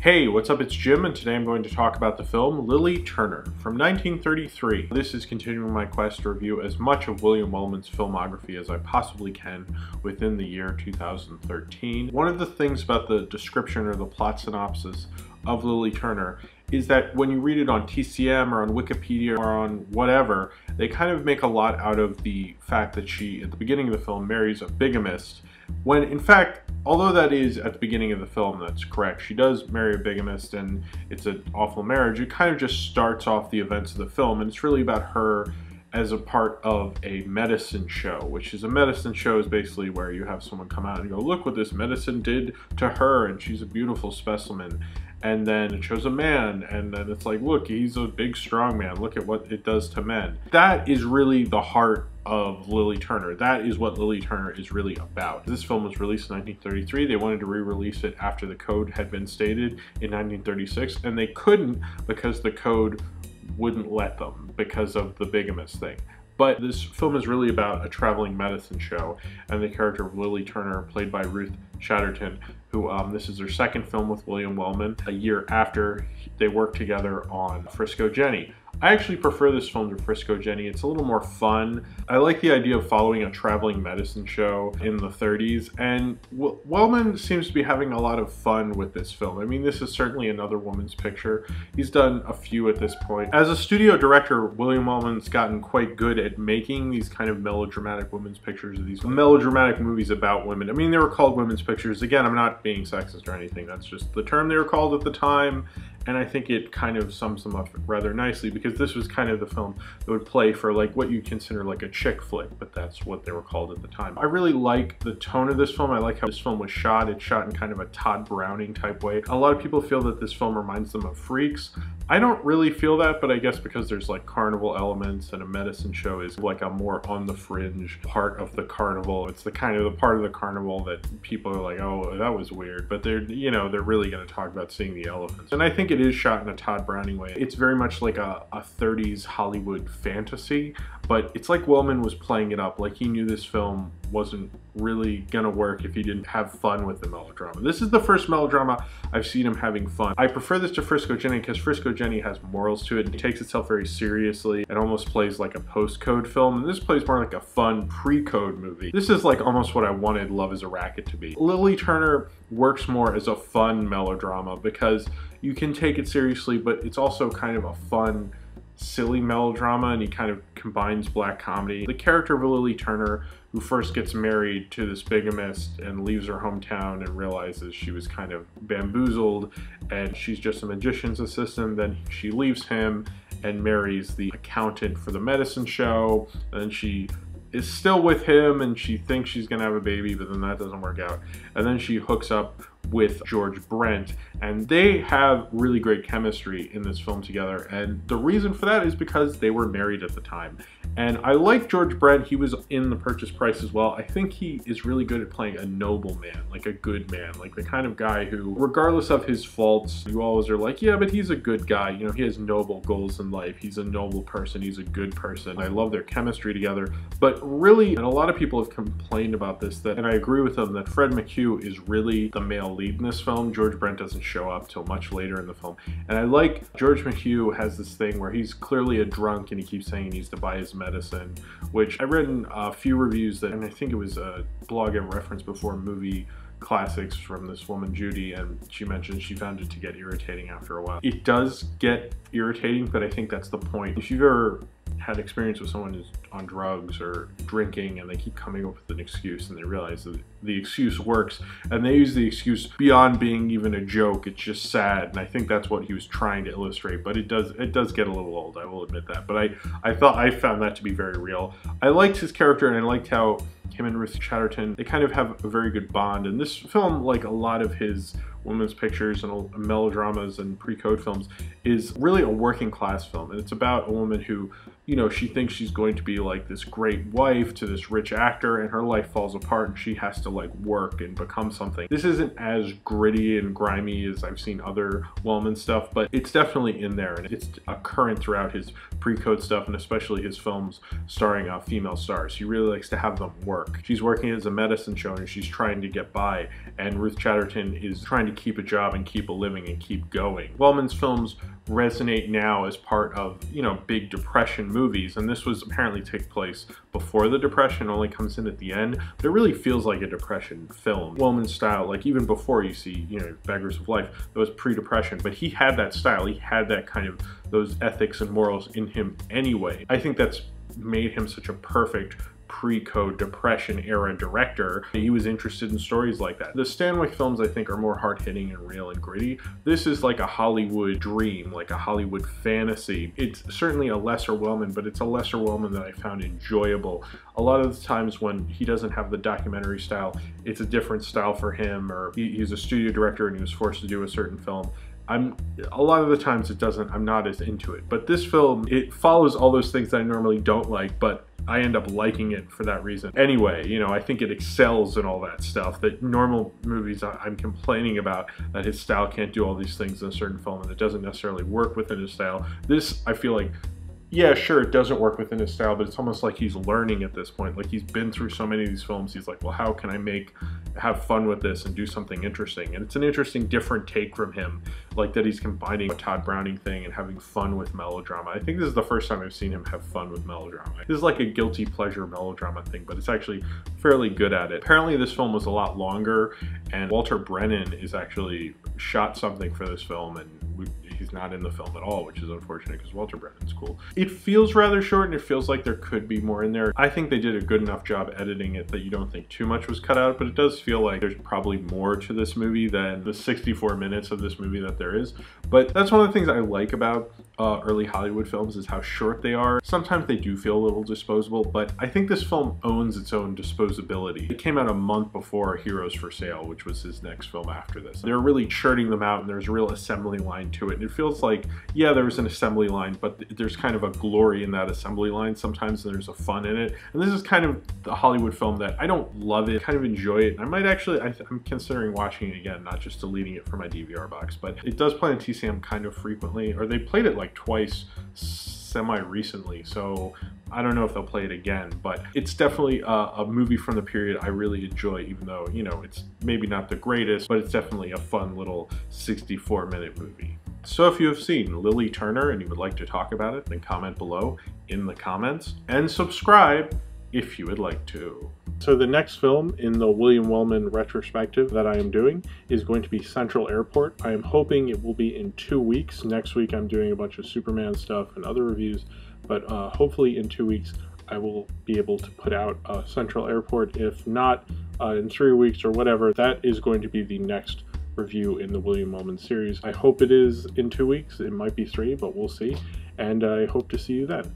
Hey, what's up? It's Jim, and today I'm going to talk about the film Lily Turner from 1933. This is continuing my quest to review as much of William Wellman's filmography as I possibly can within the year 2013. One of the things about the description or the plot synopsis of Lily Turner is that when you read it on TCM or on Wikipedia or on whatever, they kind of make a lot out of the fact that she, at the beginning of the film, marries a bigamist, when in fact, although that is at the beginning of the film, that's correct. She does marry a bigamist and it's an awful marriage. It kind of just starts off the events of the film, and it's really about her as a part of a medicine show, which is a medicine show is basically where you have someone come out and go, look what this medicine did to her, and she's a beautiful specimen. And then it shows a man, and then it's like, look, he's a big strong man, look at what it does to men. That is really the heart of Lily Turner. That is what Lily Turner is really about. This film was released in 1933. They wanted to re-release it after the code had been stated in 1936, and they couldn't because the code wouldn't let them because of the bigamist thing. But this film is really about a traveling medicine show and the character of Lily Turner, played by Ruth Chatterton, who this is their second film with William Wellman, a year after they worked together on Frisco Jenny. I actually prefer this film to Frisco Jenny. It's a little more fun. I like the idea of following a traveling medicine show in the 30s, and Wellman seems to be having a lot of fun with this film. I mean, this is certainly another woman's picture. He's done a few at this point. As a studio director, William Wellman's gotten quite good at making these kind of melodramatic women's pictures, these melodramatic movies about women. I mean, they were called women's pictures. Again, I'm not being sexist or anything. That's just the term they were called at the time. And I think it kind of sums them up rather nicely, because this was kind of the film that would play for like what you'd consider like a chick flick, but that's what they were called at the time. I really like the tone of this film. I like how this film was shot. It's shot in kind of a Todd Browning type way. A lot of people feel that this film reminds them of Freaks. I don't really feel that, but I guess because there's like carnival elements and a medicine show is like a more on the fringe part of the carnival. It's the kind of the part of the carnival that people are like, oh, that was weird, but they're, you know, they're really going to talk about seeing the elephants. And I think it is shot in a Todd Browning way. It's very much like a 30s Hollywood fantasy, but it's like Wellman was playing it up. Like he knew this film wasn't really gonna work if he didn't have fun with the melodrama. This is the first melodrama I've seen him having fun. I prefer this to Frisco Jenny because Frisco Jenny has morals to it. It takes itself very seriously and almost plays like a post-code film. And this plays more like a fun pre-code movie. This is like almost what I wanted Love is a Racket to be. Lily Turner works more as a fun melodrama because you can take it seriously, but it's also kind of a fun, silly melodrama, and he kind of combines black comedy. The character of Lily Turner, who first gets married to this bigamist and leaves her hometown and realizes she was kind of bamboozled and she's just a magician's assistant. Then she leaves him and marries the accountant for the medicine show, and then she is still with him and she thinks she's gonna have a baby, but then that doesn't work out. And then she hooks up with George Brent, and they have really great chemistry in this film together, and the reason for that is because they were married at the time. And I like George Brent. He was in The Purchase Price as well. I think he is really good at playing a noble man, like a good man, like the kind of guy who, regardless of his faults, you always are like, yeah, but he's a good guy. You know, he has noble goals in life. He's a noble person. He's a good person. I love their chemistry together. But really, and a lot of people have complained about this, and I agree with them, that Fred McHugh is really the male lead in this film. George Brent doesn't show up till much later in the film. And I like George McHugh has this thing where he's clearly a drunk and he keeps saying he needs to buy his medicine, which I've written a few reviews that, and I think it was a blog I referenced before, Movie Classics, from this woman Judy, and she mentioned she found it to get irritating after a while. It does get irritating, but I think that's the point. If you've ever had experience with someone who's on drugs or drinking and they keep coming up with an excuse and they realize that the excuse works and they use the excuse beyond being even a joke, it's just sad. And I think that's what he was trying to illustrate, but it does get a little old, I will admit that. But I found that to be very real. I liked his character, and I liked how him and Ruth Chatterton, they kind of have a very good bond. And this film, like a lot of his women's pictures and melodramas and pre-code films, is really a working class film. And it's about a woman who, you know, she thinks she's going to be like this great wife to this rich actor, and her life falls apart and she has to like work and become something. This isn't as gritty and grimy as I've seen other Wellman stuff, but it's definitely in there, and it's a current throughout his pre-code stuff, and especially his films starring female stars. He really likes to have them work. She's working as a medicine show and she's trying to get by, and Ruth Chatterton is trying to to keep a job and keep a living and keep going. Wellman's films resonate now as part of, you know, big Depression movies, and this was apparently take place before the Depression, only comes in at the end, but it really feels like a Depression film. Wellman's style, like even before you see, you know, Beggars of Life, that was pre-Depression, but he had that style, he had that kind of, those ethics and morals in him anyway. I think that's made him such a perfect pre-code Depression era director. He was interested in stories like that. The Stanwyck films, I think, are more hard-hitting and real and gritty. This is like a Hollywood dream, like a Hollywood fantasy. It's certainly a lesser Wellman, but it's a lesser Wellman that I found enjoyable. A lot of the times when he doesn't have the documentary style, it's a different style for him, or he's a studio director and he was forced to do a certain film. A lot of the times I'm not as into it. But this film, it follows all those things that I normally don't like, but I end up liking it for that reason. Anyway, you know, I think it excels in all that stuff that normal movies I'm complaining about, that his style can't do all these things in a certain film and it doesn't necessarily work within his style. This, I feel like, yeah, sure, it doesn't work within his style, but it's almost like he's learning at this point. Like, he's been through so many of these films, he's like, well, how can I have fun with this and do something interesting? And it's an interesting, different take from him, like that he's combining a Todd Browning thing and having fun with melodrama. I think this is the first time I've seen him have fun with melodrama. This is like a guilty pleasure melodrama thing, but it's actually fairly good at it. Apparently this film was a lot longer, and Walter Brennan is actually shot something for this film, and he's not in the film at all, which is unfortunate because Walter Brennan's cool. It feels rather short and it feels like there could be more in there. I think they did a good enough job editing it that you don't think too much was cut out, but it does feel like there's probably more to this movie than the 64 minutes of this movie that there is. But that's one of the things I like about early Hollywood films, is how short they are. Sometimes they do feel a little disposable, but I think this film owns its own disposability. It came out a month before Heroes for Sale, which was his next film after this. They're really churning them out and there's a real assembly line to it. And it feels like, yeah, there's an assembly line, but there's kind of a glory in that assembly line. Sometimes there's a fun in it. And this is kind of the Hollywood film that I don't love it, kind of enjoy it. And I might actually, I'm considering watching it again, not just deleting it from my DVR box, but it does play on TCM kind of frequently, or they played it like twice semi-recently, so I don't know if they'll play it again, but it's definitely a movie from the period I really enjoy, even though, you know, it's maybe not the greatest, but it's definitely a fun little 64-minute movie. So if you have seen Lily Turner and you would like to talk about it, then comment below in the comments, and subscribe if you would like to. So the next film in the William Wellman retrospective that I am doing is going to be Central Airport. I am hoping it will be in 2 weeks. Next week I'm doing a bunch of Superman stuff and other reviews, but hopefully in 2 weeks I will be able to put out Central Airport. If not, in 3 weeks or whatever, that is going to be the next review in the William Wellman series. I hope it is in 2 weeks. It might be 3, but we'll see. And I hope to see you then.